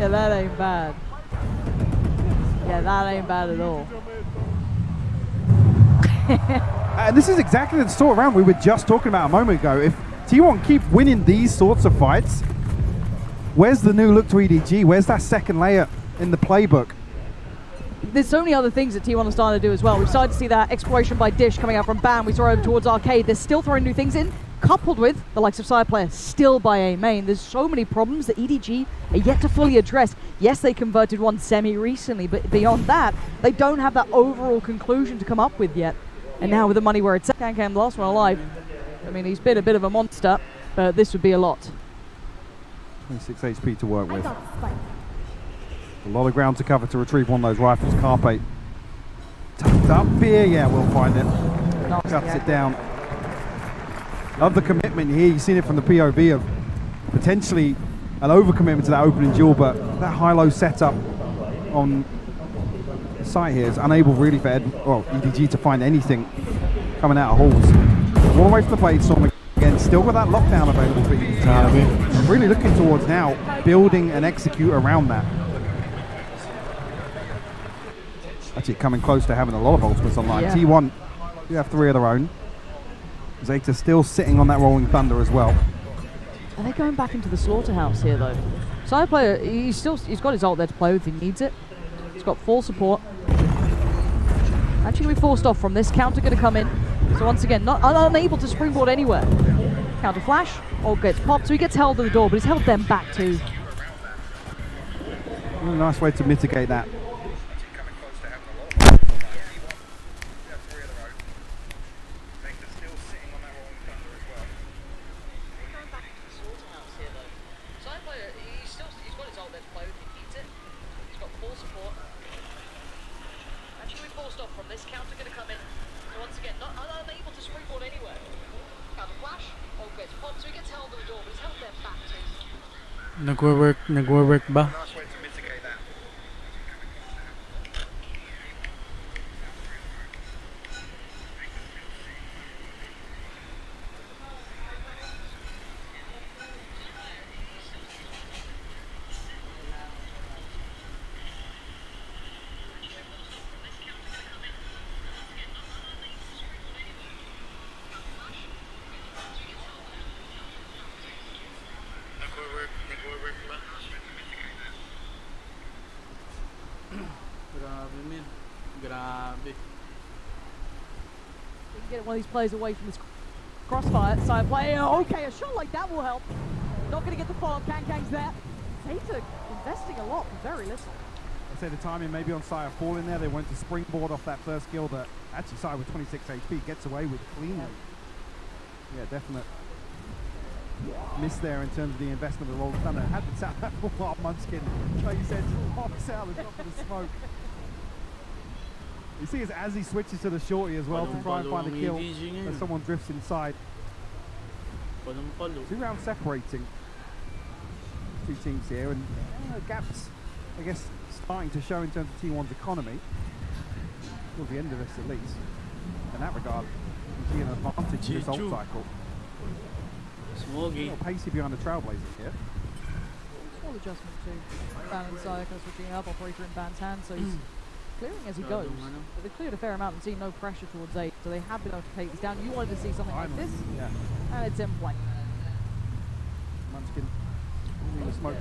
Yeah, that ain't bad. Yeah, that ain't bad at all. And this is exactly the sort of round we were just talking about a moment ago. If T1 keep winning these sorts of fights, where's the new look to EDG? Where's that second layer in the playbook? There's so many other things that T1 are starting to do as well. We've started to see that exploration by Dish coming out from Ban. We saw over towards Arcade. They're still throwing new things in, coupled with the likes of Side Player still by A main. There's so many problems that EDG are yet to fully address. Yes, they converted one semi recently, but beyond that, they don't have that overall conclusion to come up with yet. And now with the money where it's at, Can the last one alive. I mean, he's been a bit of a monster, but this would be a lot. 26 HP to work with. A lot of ground to cover to retrieve one of those rifles. Carpe tucked up here. Yeah, we'll find it. Cuts it down. Love the commitment here. You've seen it from the POV of potentially an overcommitment to that opening duel, but that high-low setup on the site here is unable really for EDG to find anything coming out of halls. All the way from the plate storm again. Still got that lockdown available for EDG. Really looking towards now building and execute around that. Actually coming close to having a lot of ultimates online. Yeah. T1 do have 3 of their own. Zeta still sitting on that Rolling Thunder as well. Are they going back into the slaughterhouse here though? Side player, he's got his ult there to play with if he needs it. He's got full support. Actually, we forced off from this. Counter going to come in. So once again, unable to springboard anywhere. Counter flash, ult gets popped, so he gets held to the door, but he's held them back too. A nice way to mitigate that. Nagwo-work ba? One of these players away from this crossfire. Side player, okay, a shot like that will help. Not going to get the follow-up. Kang's there. Zeta investing a lot for very little. I say the timing maybe on Sire falling there. They went to springboard off that first kill that actually Sire with 26 HP gets away with cleanly. Yeah, definite miss there in terms of the investment of the Rolling Thunder. Had to tap that full up Munchkin. Like you said, pops out the top of the smoke. You see as he switches to the shorty as well to try and find a kill as someone drifts inside. 2 rounds separating 2 teams here, and gaps, I guess, starting to show in terms of T1's economy. Towards the end of this at least. In that regard, you see an advantage in this ult cycle. A little pacey behind the Trailblazers here. Small adjustment to Ban and Sire, kind of switching up, operator in Ban's hand, so he's clearing as he goes. But they've cleared a fair amount and seen no pressure towards 8, so they have been able to take this down. You wanted to see something like this, and it's in play. Munchkin.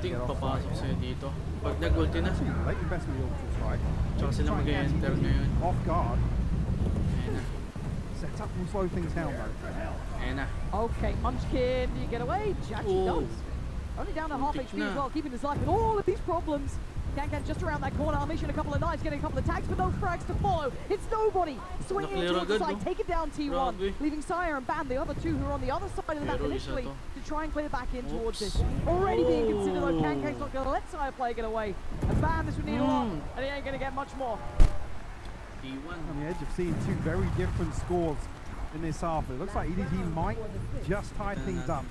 Ting papasok sa'yo dito. Pag nag-ulti na. Late investment of the strike. Tsaka sila mag-enter ngayon. Off guard. Ayan na. Set up will slow things down though. Ayan na. Okay, Munchkin, do you get away? Actually does. Only down to half HP as well, keeping his life with all of these problems. Can just around that corner, unleashing a couple of knives, getting a couple of tags, but no frags to follow. It's nobody swinging into the side, taking down T1, leaving Sire and Ban, the other 2 who are on the other side of the map initially, to try and clear back in towards this. Already being considered though, Kang's not going to let Sire player get away. And Ban, this would need a lot, and he ain't going to get much more. On the edge of seeing 2 very different scores in this half. It looks like EDG might just tie things up.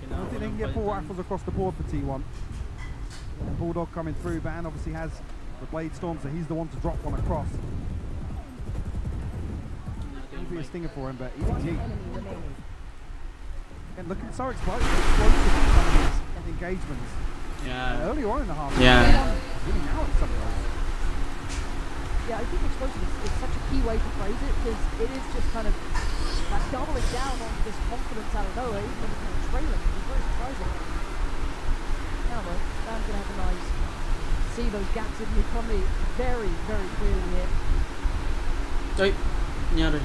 I don't think they can get 4 rifles across the board for T1. Bulldog coming through. Ban obviously has the Blade Storm, so he's the one to drop one across. It'll be a stinger for him, but EDG. And looking so explosive in some of these engagements. Yeah. Early on in the half. Yeah. Really now it's something else. Yeah, I think explosive is such a key way to phrase it, because it is just kind of that doubling down on this confidence out of nowhere, even when it's kind of trailing. It's very surprising. Now though, Dan's going to have to nice see those gaps in the economy very, very clearly here. Ay, nangyari.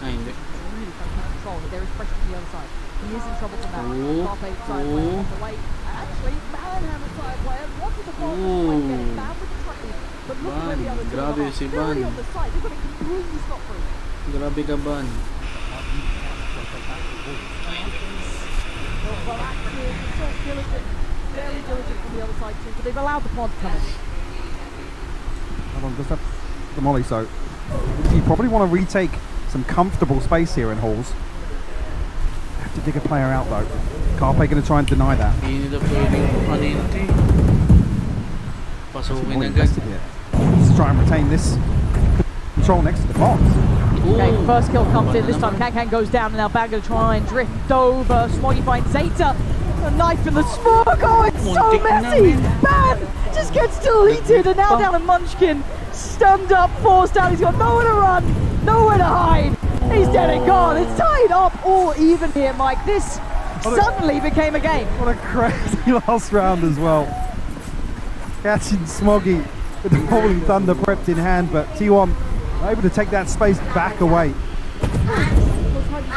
Ay, hindi. Really trying to control it. There is pressure from the other side. He is in trouble from that. Carpe side player on the way. Actually, Manhammer side player wanted the ball to get it bad with the tracking. But look where the other two are. They're already on the side. They've got it completely stopped through. Grabe ka, Ban. Well, active, so diligent, very diligent from the other side too, but they've allowed the pod to come in. Hold on, just have the molly, so you probably want to retake some comfortable space here in halls. Have to dig a player out though. Carpe going to try and deny that. Hindi na pwedeng paninti. Pasukin agad. Let's try and retain this control next to the box. Okay, first kill comes in. This time Can goes down, and now Bang going to try and drift over. Smoggy finds Zeta. A knife in the smoke. Oh, it's so messy. Man just gets deleted, and now down to Munchkin. Stunned up, forced out. He's got nowhere to run, nowhere to hide. He's dead and gone. It's tied up all even here, Mike. This suddenly became a game. What a crazy last round as well. Catching Smoggy with the Rolling Thunder prepped in hand, but T1 able to take that space back away.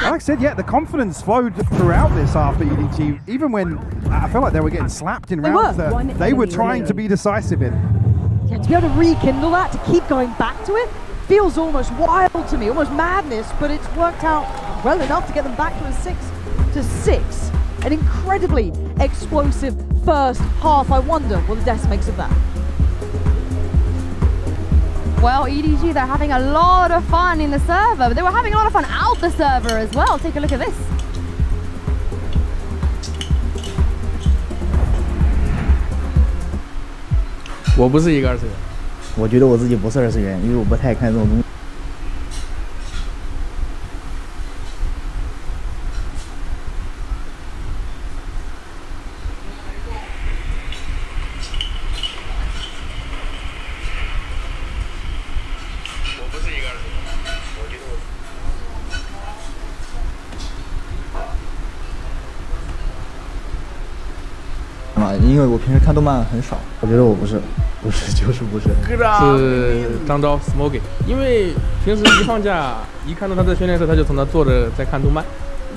Like I said, yeah, the confidence flowed throughout this half for EDG, even when I felt like they were getting slapped in rounds that they were trying to be decisive in. Yeah, to be able to rekindle that, to keep going back to it, feels almost wild to me, almost madness, but it's worked out well enough to get them back to a 6-6. An incredibly explosive first half. I wonder what the Death makes of that. Well, EDG, they're having a lot of fun in the server, but they were having a lot of fun out the server as well. Take a look at this. 我不是一个二次元，我觉得我自己不是二次元，因为我不太看这种东西。我不是一个二次元，我觉得我。啊，因为我平时看动漫很少，我觉得我不是，就是不是。是张昭 Smoggy， 因为平时一放假，一看到他在训练室，他就从那坐着在看动漫。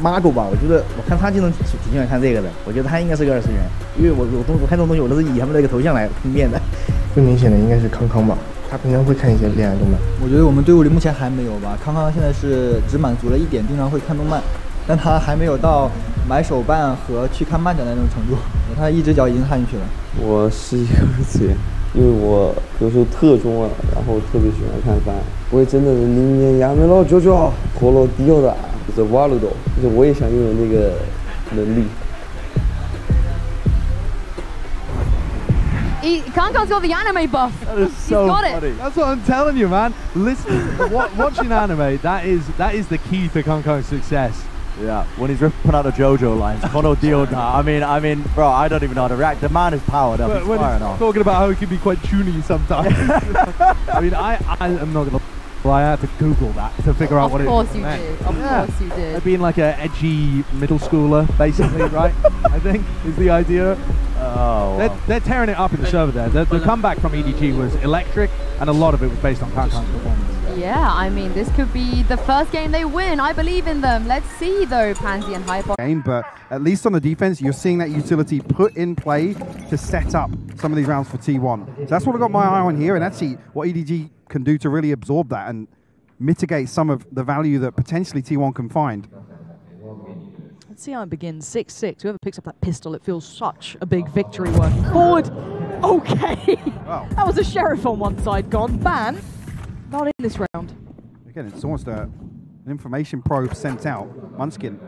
Margo 吧，我觉得我看他就能挺喜欢看这个的，我觉得他应该是个二次元，因为我看这种东西我都是以他们那个头像来分辨的。最明显的应该是康康吧，他平常会看一些恋爱动漫。我觉得我们队伍里目前还没有吧，康康现在是只满足了一点，经常会看动漫，但他还没有到买手办和去看漫展的那种程度，他一只脚已经踏进去了。我是一个二次元，因为我有时候特中了，然后特别喜欢看番。我也真的是明年亚美老舅舅活了迪奥的，就是瓦鲁多，就是我也想拥有那个能力。Kankan's got the anime buff. That is so funny. That's what I'm telling you, man. Listen, watching anime, that is the key to Kankan's success. Yeah, when he's ripping out the JoJo lines, Kono Dioda. I mean, bro, I don't even know how to react. The man is powered up. He's firing off. Talking about how he can be quite tuny sometimes. I mean, I am not gonna lie. I had to Google that to figure out what it Of meant. course you did. Being like an edgy middle schooler, basically, right? I think is the idea. Oh, wow. They're tearing it up in the server there. The comeback from EDG was electric, and a lot of it was based on Kankan's performance. Yeah, I mean, this could be the first game they win. I believe in them. Let's see, though, Pansy and Hyper. Game, but at least on the defense, you're seeing that utility put in play to set up some of these rounds for T1. So that's what I got my eye on here, and that's what EDG can do to really absorb that and mitigate some of the value that potentially T1 can find. Let's see how it begins. 6-6. Whoever picks up that pistol, it feels such a big victory working forward. Okay. Wow. That was a sheriff on one side gone. Ban. Not in this round. Again, it's almost an information probe sent out. Munchkin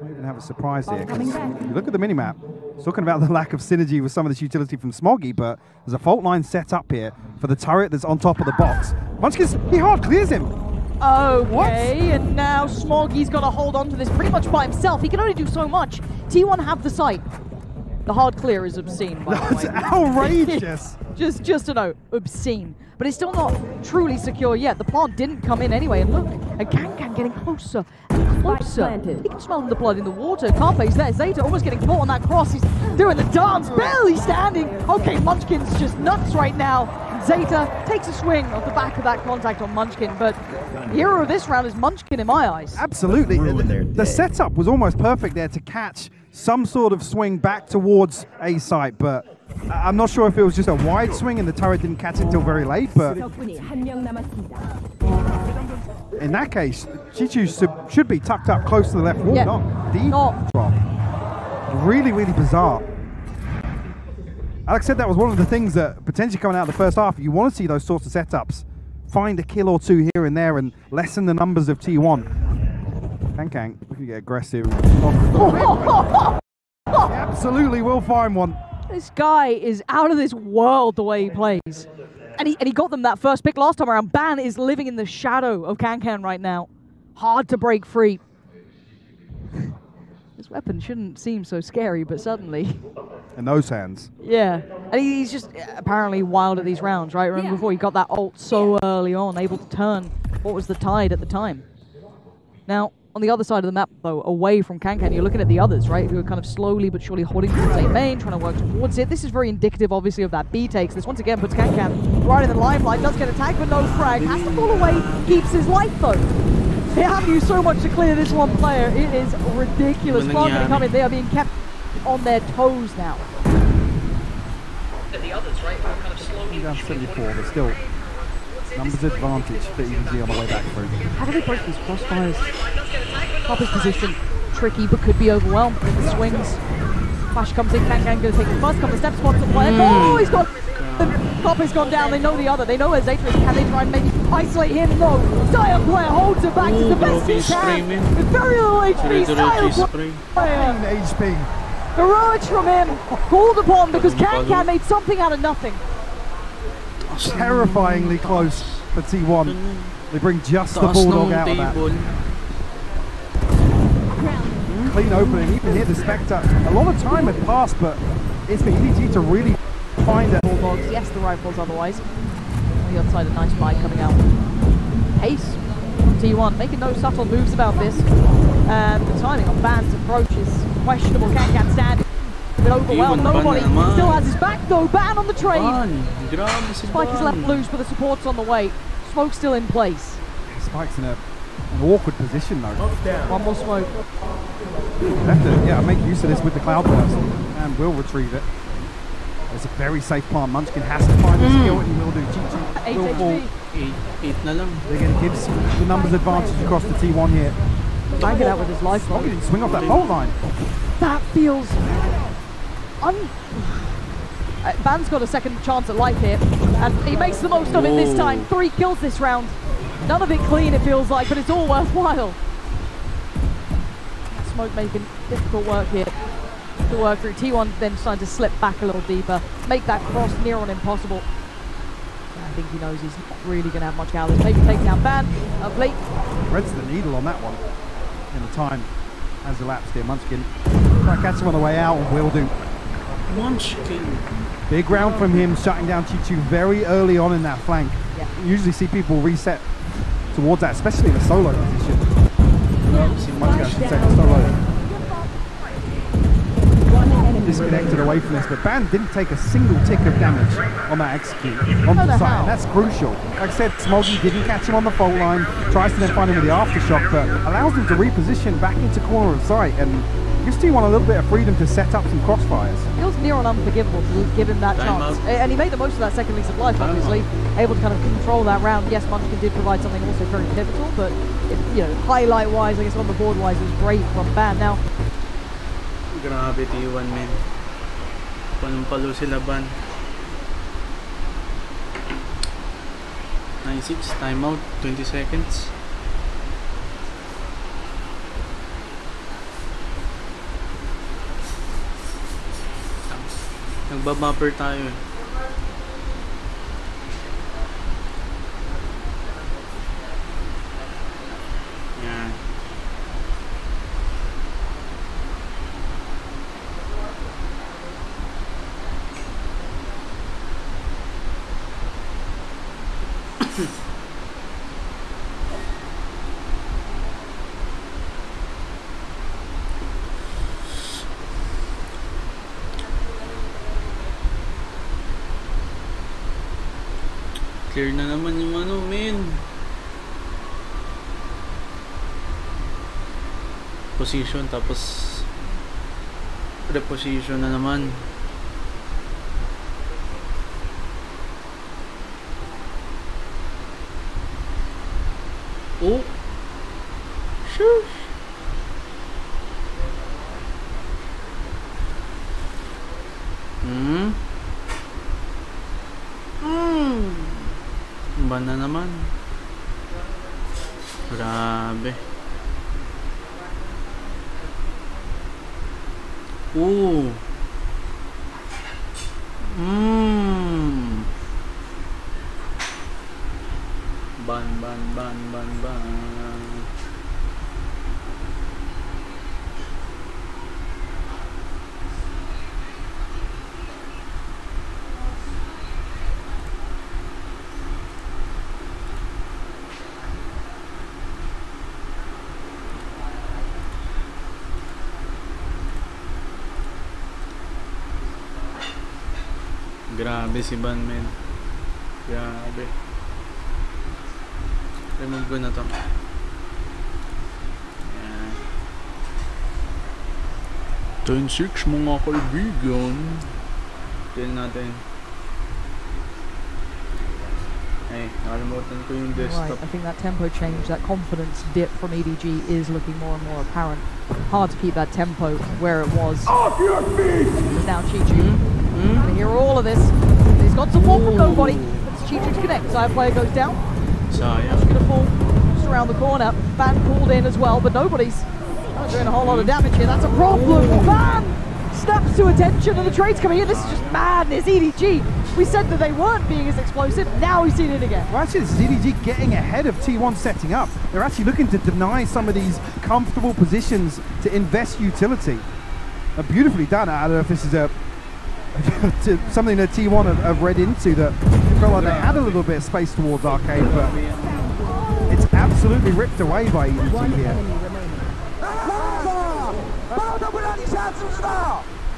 might even have a surprise here. You look at the minimap, it's talking about the lack of synergy with some of this utility from Smoggy, but there's a fault line set up here for the turret that's on top of the box. Munchkin, he hard clears him. Okay, and now Smoggy's got to hold on to this pretty much by himself. He can only do so much. T1 have the site. The hard clear is obscene, by the way. That's outrageous. just to note, obscene. But it's still not truly secure yet. The plant didn't come in anyway, and look, and Kankan getting closer and closer. He can smell the blood in the water. Carpe's there. Zeta almost getting caught on that cross. He's doing the dance, barely standing. Okay, Munchkin's just nuts right now. Zeta takes a swing off the back of that contact on Munchkin, but the hero of this round is Munchkin in my eyes. Absolutely. The setup was almost perfect there to catch some sort of swing back towards A site, but I'm not sure if it was just a wide swing and the turret didn't catch it until very late, but in that case, Chichu should be tucked up close to the left wall, not deep drop. Really, really bizarre. Alex said that was one of the things that potentially coming out of the first half, you want to see those sorts of setups. Find a kill or two here and there and lessen the numbers of T1. Kankan looking to get aggressive. He absolutely will find one. This guy is out of this world the way he plays. And he got them that first pick last time around. Ban is living in the shadow of Kankan right now. Hard to break free. This weapon shouldn't seem so scary, but suddenly... In those hands. Yeah. And he's just apparently wild at these rounds, right? Remember before he got that ult so early on, able to turn what was the tide at the time. Now, on the other side of the map, though, away from Kankan, you're looking at the others, right? Who are kind of slowly but surely holding towards A main, trying to work towards it. This is very indicative, obviously, of that B takes. This once again puts Kankan right in the limelight. Does get attacked, but no frag. Has to fall away. Keeps his life, though. They have used so much to clear this one player. It is ridiculous. Far going to come in. They are being kept on their toes now. The others, right? Who are kind of slowly down 74, but still numbers advantage for EDG on the way back through. How do they break these crossfires? Carpe's position tricky, but could be overwhelmed with the swings. Flash comes in, Kankan going to take the first couple of steps, spots the player. Oh, he's got... Carpe's gone down, they know the other, they know where Zeta is. Can they try and maybe isolate him? No. Style player holds it back to the best he can. With very little HP, Style player. HP. Heroics from him, called upon because Kankan made something out of nothing. Terrifyingly close for T1. They bring just the Bulldog out of that. Clean opening, even here the Spectre. A lot of time had passed, but it's for EDG to really find it. Bulldogs, yes, the rifles otherwise. On the other side, a nice fight coming out. Pace from T1, making no subtle moves about this. And the timing on Ban's approach is questionable. Kankan standing. A bit overwhelmed. Nobody still has his back though. Ban on the trade. Spike is left loose, but the support's on the way. Smoke still in place. Spike's in an awkward position though. One more smoke. Have to make use of this with the cloud burst, and will retrieve it. It's a very safe plant. Munchkin has to find the skill, and he will do. Chichu will fall. 8 na lang. They're going to give the numbers advantage across the T1 here. Bang it out with his life. He didn't swing off that bolt line. That feels... Ban's got a second chance at life here, and he makes the most of it this time. 3 kills this round. None of it clean, it feels like, but it's all worthwhile. Smoke making difficult work here to work through. T1 then trying to slip back a little deeper, make that cross near on impossible. I think he knows he's not really going to have much out of this. Maybe take down Ban of late. Threads the needle on that one. And the time has elapsed here. Munchkin try to catch him on the way out, and will do. Munchkin. Big round from him, shutting down Chichu very early on in that flank. Yeah. You usually see people reset towards that, especially in the solo position. Munchkin, I should say, the solo. Disconnected away from this, but Ban didn't take a single tick of damage on that execute onto the side, and that's crucial. Like I said, Smoggy didn't catch him on the fault line, tries to then find him with the aftershock, but allows him to reposition back into corner of sight and gives T1 a little bit of freedom to set up some crossfires. Feels near on unforgivable to give him that chance. And he made the most of that second lease of life, obviously. Able to kind of control that round. Yes, Munchkin did provide something also very pivotal, but highlight-wise, I guess on the board-wise, it was great from Ban. Now, grabe T1 men. Palumpalo sila Ban. 9-6, timeout, 20 seconds. Nagbabumper tayo. Clear na naman yung ano, men. Position, tapos reposition na naman. Oh! Shush! Ban na naman. Grabe. Ooh. Ban. Grabe si Ban, men. Grabe. Remove ko na to. Ayan. 10-6 mga kaibigan. Tignan natin. Ay, nakalimutan ko yung desktop. Right, I think that tempo change, that confidence dip from EDG is looking more and more apparent. Hard to keep that tempo where it was. Off your feet! Now Chi-Chi. I hear all of this. He's got support from nobody. It's Chi-Chi to connect. Side player goes down. Just gonna fall just around the corner. Van pulled in as well, but nobody's not doing a whole lot of damage here. That's a problem. Van snaps to attention, and the trade's coming in. This is just madness. EDG. We said that they weren't being as explosive. Now we've seen it again. Well, actually, this is EDG getting ahead of T1 setting up. They're actually looking to deny some of these comfortable positions to invest utility. Beautifully done. I don't know if this is something that T1 have read into, that it felt like they had a little bit of space towards Arcade, but it's absolutely ripped away by EDG here.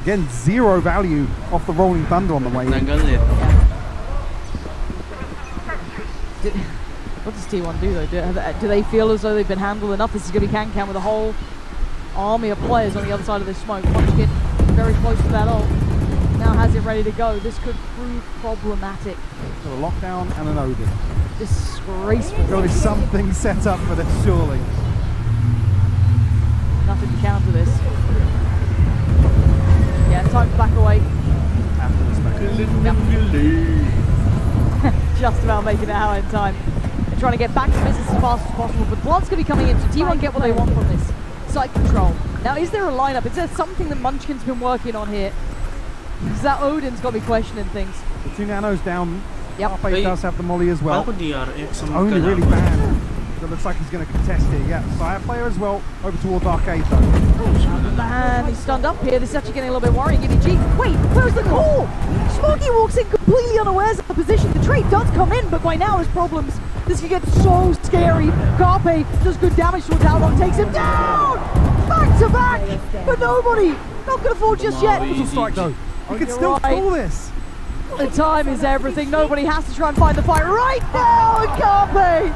Again, zero value off the Rolling Thunder on the way in. What does T1 do though? Do they feel as though they've been handled enough? This is going to be Can with a whole army of players on the other side of this smoke. Munchkin very close to that ult. Now has it ready to go. This could prove problematic. So a lockdown and an Odin. Disgraceful. There is something set up for this, surely. Nothing to counter this. Yeah, time to back away. After the Just about making it out in time. They're trying to get back to business as fast as possible, but Blood's going to be coming in, so T1 get what they want from this. Site control. Now, is there a lineup? Is there something that Munchkin's been working on here? Because that Odin's got me questioning things. The 2 nanos down. Yep. Harpe does have the molly as well. It's only really bad. It looks like he's going to contest it. Yeah, Sire player as well. Over towards Arcade though. Man, he's stunned up here. This is actually getting a little bit worrying. EDG. Wait, where's the call? Smokey walks in completely unawares of the position. The trade does come in, but by now there's problems. This could get so scary. Carpe does good damage to Talon, takes him down! Back to back! But nobody! Not going to fall just yet. Little strike though. You can still call this. The time is everything. Nobody has to try and find the fight right now, and Carpe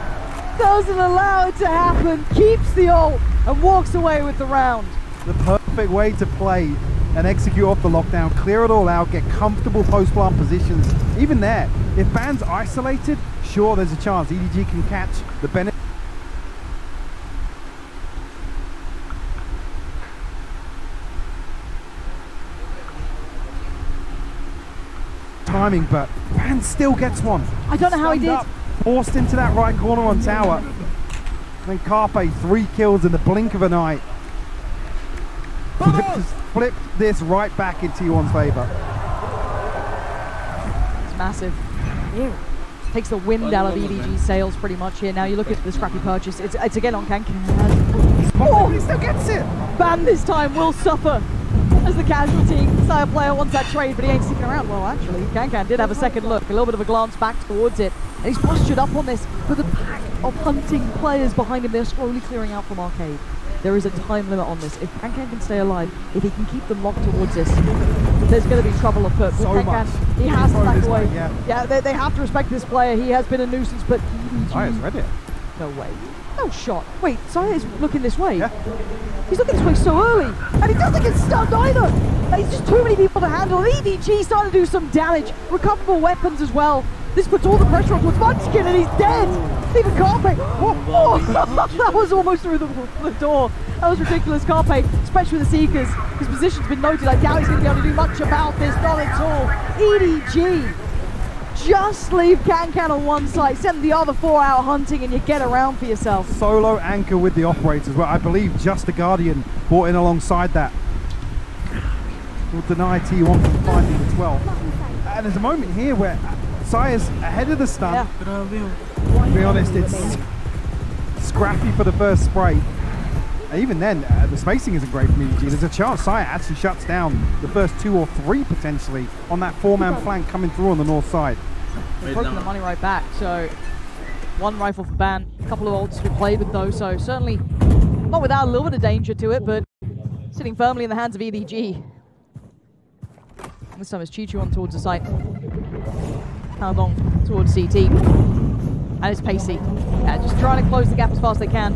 doesn't allow it to happen. Keeps the ult and walks away with the round. The perfect way to play and execute off the lockdown, clear it all out, get comfortable post-plant positions. Even there, if Ban's isolated, sure, there's a chance EDG can catch the benefit. Timing, but Ban still gets one. I don't know how he did. Up, forced into that right corner on tower. And then Carpe, 3 kills in the blink of an eye. Flipped this right back in T1's favour. It's massive. Ew. Takes the wind out of EDG's sails pretty much here. Now you look at the scrappy purchase. It's again on Can. Oh, he still gets it. Ban this time will suffer. as the casualty. Sire player wants that trade, but he ain't sticking around. Well, actually, Kankan did have a second look, a little bit of a glance back towards it, and he's postured up on this. But the pack of hunting players behind him, they're slowly clearing out from Arcade. There is a time limit on this. If Kankan can stay alive, if he can keep them locked towards this, there's going to be trouble afoot. So Kankan, much. he has to back away. Yeah, they have to respect this player. He has been a nuisance, but Saya's read it. no way. No shot. Wait, Saya is looking this way. Yeah. He's looking this way so early, and he doesn't get stunned either. There's just too many people to handle. EDG starting to do some damage. Recoverable weapons as well. This puts all the pressure on towards Munchkin, and he's dead. Even Carpe. That was almost through the door. That was ridiculous. Carpe, especially with the Seekers. His position's been noted. I doubt he's going to be able to do much about this. Not at all. EDG. Just leave Kankan on one side, send the other 4 out hunting, and you get around for yourself. Solo anchor with the operators as well. I believe just the Guardian brought in alongside that. Will deny T1 from finding the 12. And there's a moment here where Saya's ahead of the stun. Yeah. To be honest, it's scrappy for the first spray. And even then, the spacing isn't great from EDG. There's a chance Saya actually shuts down the first 2 or 3 potentially on that 4-man flank coming through on the north side. They've broken the money right back, so 1 rifle for Ban, a couple of ults to be played with though, so certainly not without a little bit of danger to it, but sitting firmly in the hands of EDG. This time it's Chichu on towards the site. Haldong towards CT. And it's Pacey. Just trying to close the gap as fast as they can.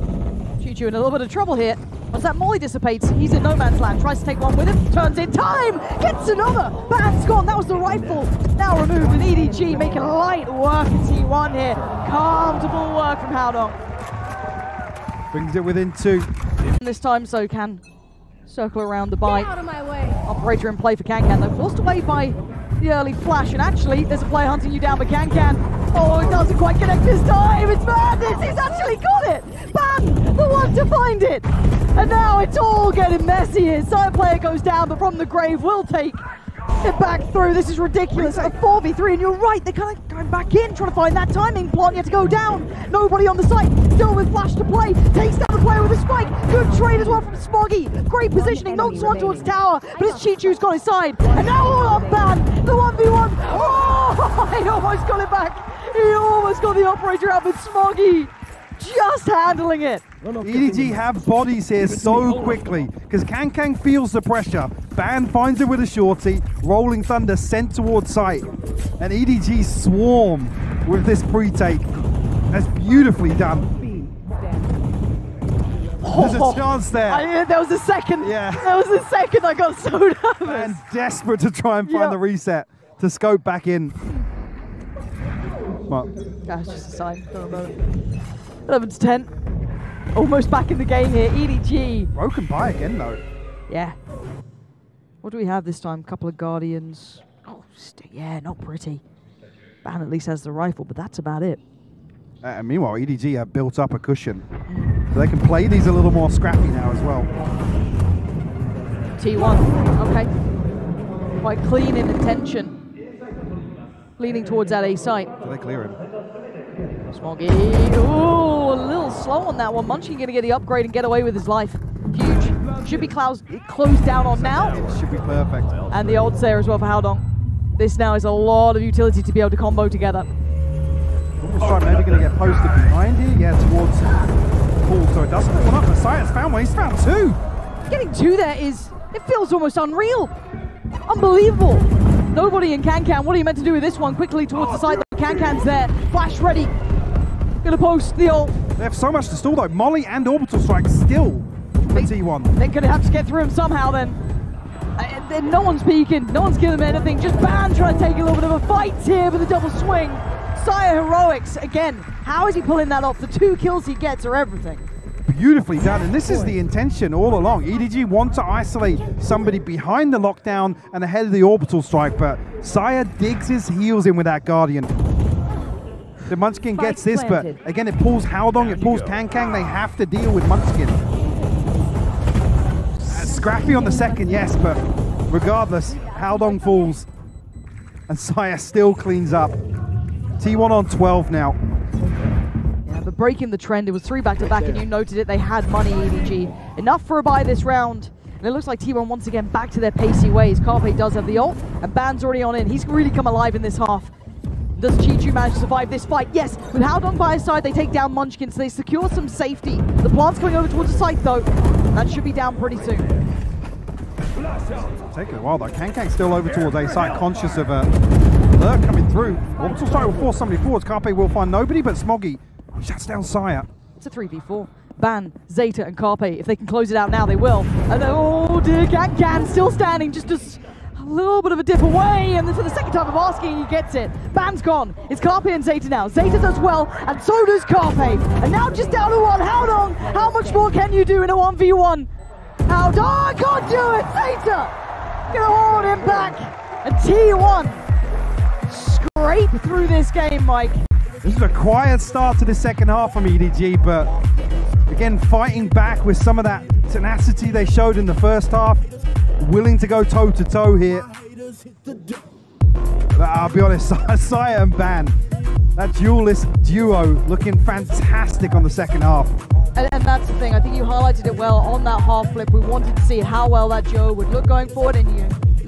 Chichu in a little bit of trouble here. Once that molly dissipates, he's in no man's land. Tries to take one with him, turns in time, gets another. Ban's gone, that was the rifle. Now removed, and EDG making light work in T1 here. Comfortable work from Haldong. Brings it within 2. This time, so can circle around the buy. Get out of my way. Operator in play for Kankan, though forced away by the early flash, and actually there's a player hunting you down, but Kankan, oh, it doesn't quite connect this time. It's madness. He's actually got it. Ban, the one to find it. And now it's all getting messy here. Side player goes down, but from the grave will take it back through. This is ridiculous. A 4v3, and you're right. They're kind of going back in, trying to find that timing plot. You have to go down. Nobody on the site. Still with flash to play. Takes down the player with a spike. Good trade as well from Smoggy. Great positioning. Knocks one towards tower, but it's Chichu's got his side. And now all on Ban. The 1v1. Oh, he almost got it back. He almost got the operator out, but Smoggy just handling it. EDG have bodies here so quickly because Kankan feels the pressure. Ban finds it with a shorty. Rolling Thunder sent towards site. And EDG swarm with this pre-take. That's beautifully done. There's a chance there. There was a second. Yeah. There was a second. I got so nervous. And desperate to try and find the reset to scope back in. Well, that's just a sign. Don't know about it. 11 to 10. Almost back in the game here. EDG. Broken by again though. Yeah. What do we have this time? A couple of Guardians. Oh, yeah, not pretty. Ban at least has the rifle, but that's about it. And meanwhile, EDG have built up a cushion. So they can play these a little more scrappy now as well. T1. Okay. Quite clean in intention. Leaning towards that A site. So they clear him. Smoggy. Ooh, a little slow on that one. Munchkin going to get the upgrade and get away with his life. Huge. Should be closed down on now. It should be perfect. And the ult's there as well for Haldong. This now is a lot of utility to be able to combo together. Almost trying, maybe going to get posted behind here. Yeah, towards Paul. So it doesn't put one up. Messiah's found one. He's found 2. Getting 2 there is, it feels almost unreal. Unbelievable. Nobody in Kankan. What are you meant to do with this one? Quickly towards the side. Kankan's there. Flash ready. Gonna post the ult. They have so much to stall though. Molly and Orbital Strike still for T1. They're gonna have to get through him somehow then. No one's peeking. No one's giving them anything. Just Ban trying to take a little bit of a fight here with a double swing. Sire heroics again. How is he pulling that off? The 2 kills he gets are everything. Beautifully done, and this is the intention all along. EDG want to isolate somebody behind the lockdown and ahead of the orbital strike, but Sire digs his heels in with that Guardian. The Munchkin gets this, but again it pulls Haldong, it pulls Kankan. They have to deal with Munchkin. Scrappy on the second, yes, but regardless, Haldong falls and Sire still cleans up. T1 on 12 now. But breaking the trend, it was 3 back-to-back, and you noted it, they had money, EDG. Enough for a buy this round, And it looks like T1 once again back to their pacey ways. Carpe does have the ult, and Ban's already on in. He's really come alive in this half. Does Chi-Chu manage to survive this fight? Yes, with Howdong by his side, they take down Munchkin, so they secure some safety. The plant's coming over towards the site, though. That should be down pretty soon. Taking a while, though. Kankang's still over towards A site, conscious of a alert coming through. Orbital Site will force somebody forwards. Carpe will find nobody, but Smoggy shuts down Saya. It's a 3v4. Ban, Zeta, and Carpe. If they can close it out now, they will. And then, oh dear, Kankan still standing, just a little bit of a dip away, and for the second time of asking, he gets it. Ban's gone. It's Carpe and Zeta now. Zeta does well, and so does Carpe. And now just down to one. Howdong, how much more can you do in a 1v1? Howdong, can't do it. Zeta gonna hold him back. And T1 scrape through this game, Mike. This is a quiet start to the second half from EDG, but again, fighting back with some of that tenacity they showed in the first half. Willing to go toe-to-toe here. But I'll be honest, Saya and Ban, that duelist duo looking fantastic on the second half. And that's the thing, I think you highlighted it well on that half flip. We wanted to see how well that duo would look going forward, and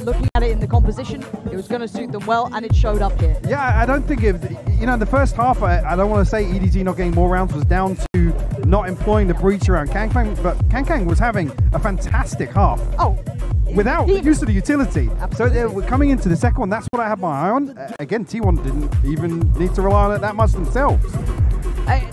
looking at it in the composition, it was going to suit them well, and it showed up here. Yeah, I don't think the first half, I don't want to say EDG not getting more rounds was down to not employing the breach around Kankang, but Kankang was having a fantastic half. Oh, without the use of the utility. Absolutely. So coming into the second one, that's what I had my eye on. Again, T1 didn't even need to rely on it that much themselves.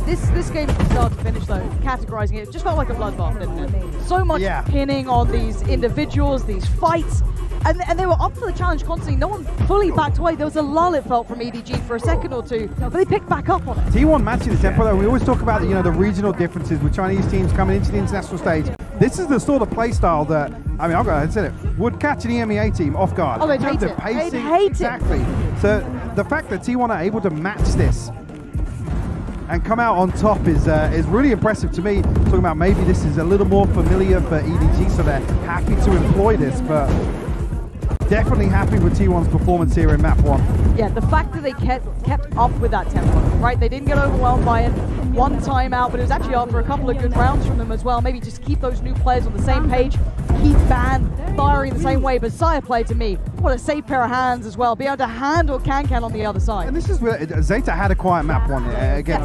This game from start to finish, though, categorizing it just felt like a bloodbath, didn't it? So much pinning on these individuals, these fights, and they were up for the challenge constantly. No one fully backed away. There was a lull, it felt, from EDG for a second or two, but they picked back up on it. T1 matching the tempo, though. We always talk about the regional differences with Chinese teams coming into the international stage. This is the sort of play style that, I mean, I'll go ahead and say it, would catch an EMEA team off guard. Oh, they'd hate it. They'd hate exactly. So the fact that T1 are able to match this and come out on top is really impressive to me. Talking about maybe this is a little more familiar for EDG, so they're happy to employ this, but definitely happy with T1's performance here in map 1. Yeah, the fact that they kept up with that tempo, right? They didn't get overwhelmed by it. One time out, but it was actually after a couple of good rounds from them as well. Maybe just keep those new players on the same page, keep Ban firing the same way. But Saya played, to me, what a safe pair of hands as well. Be able to handle Kankan on the other side. And this is where Zeta had a quiet map 1. Again,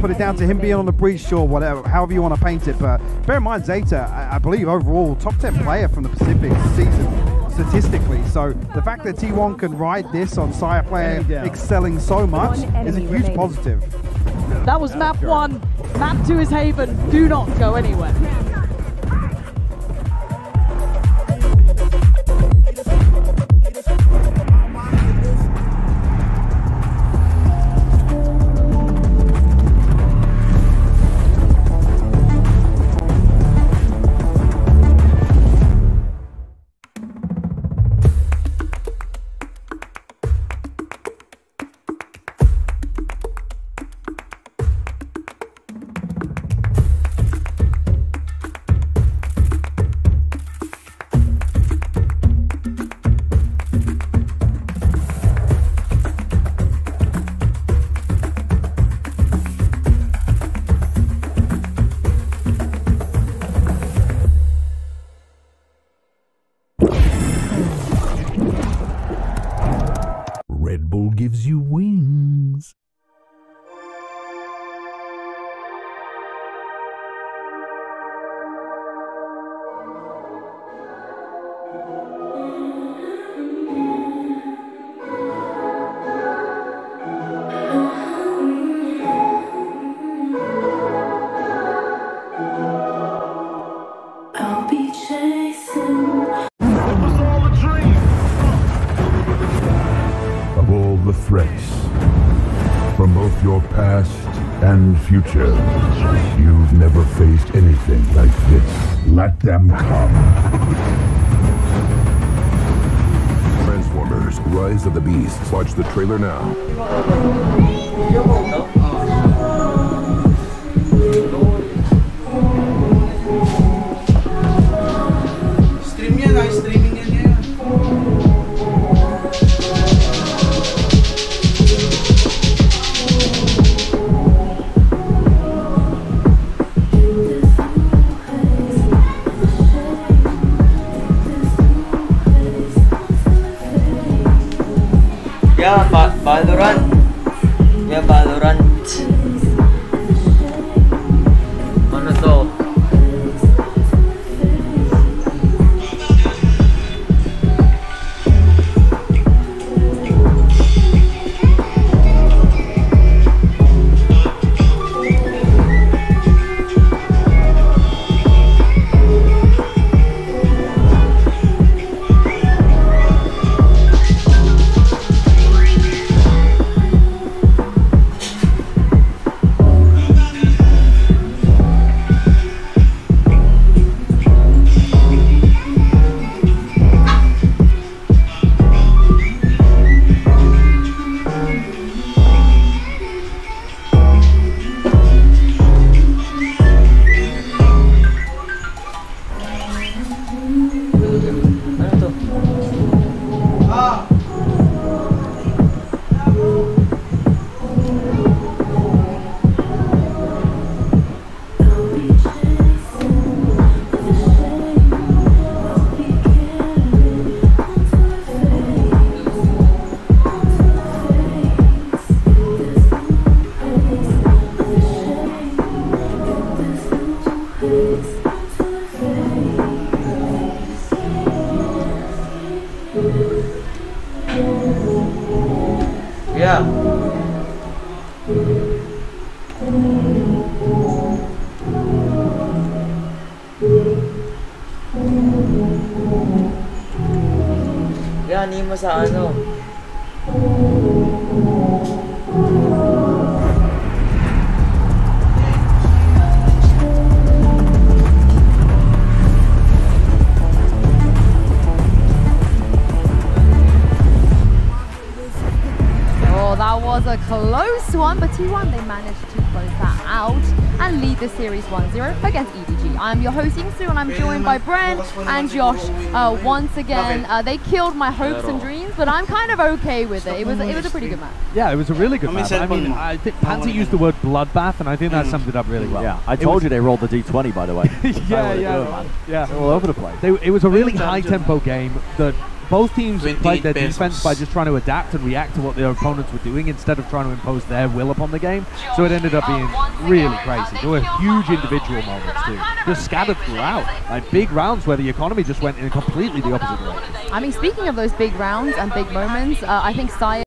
put it down to him being on the breach, sure, whatever, however you want to paint it. But bear in mind, Zeta, I believe overall, top 10 player from the Pacific this season. Statistically, so the fact that T1 can ride this on Saya player excelling so much is a huge positive. That was map 1. Map 2 is Haven. Do not go anywhere. Red Bull gives you wings. I'll be chasing. Of all the threats from both your past and future, you've never faced anything like this. Let them come. Transformers: Rise of the Beasts. Watch the trailer now. Streamnya guys, streamingnya dia. Ya, Valorant. Ya, Valorant. Mana tuh? Ya. Ya, ni masa ano? That was a close one, but 2-1 they managed to close that out and lead the series 1-0 against EDG. I'm your host Yingsu and I'm joined by Bren and Josh once again. They killed my hopes and dreams, but I'm kind of okay with it. It was a pretty good match. Yeah, it was a really good match. I mean, I think Panther used the word bloodbath, and I think that summed it up really well. Yeah, I told you they rolled the D20, by the way. Yeah, all over the place. It was a really high-tempo game that both teams played their defense by just trying to adapt and react to what their opponents were doing instead of trying to impose their will upon the game. So it ended up being really crazy. There were huge individual moments too, just scattered throughout. Like big rounds where the economy just went in completely the opposite direction. I mean, speaking of those big rounds and big moments, I think Saya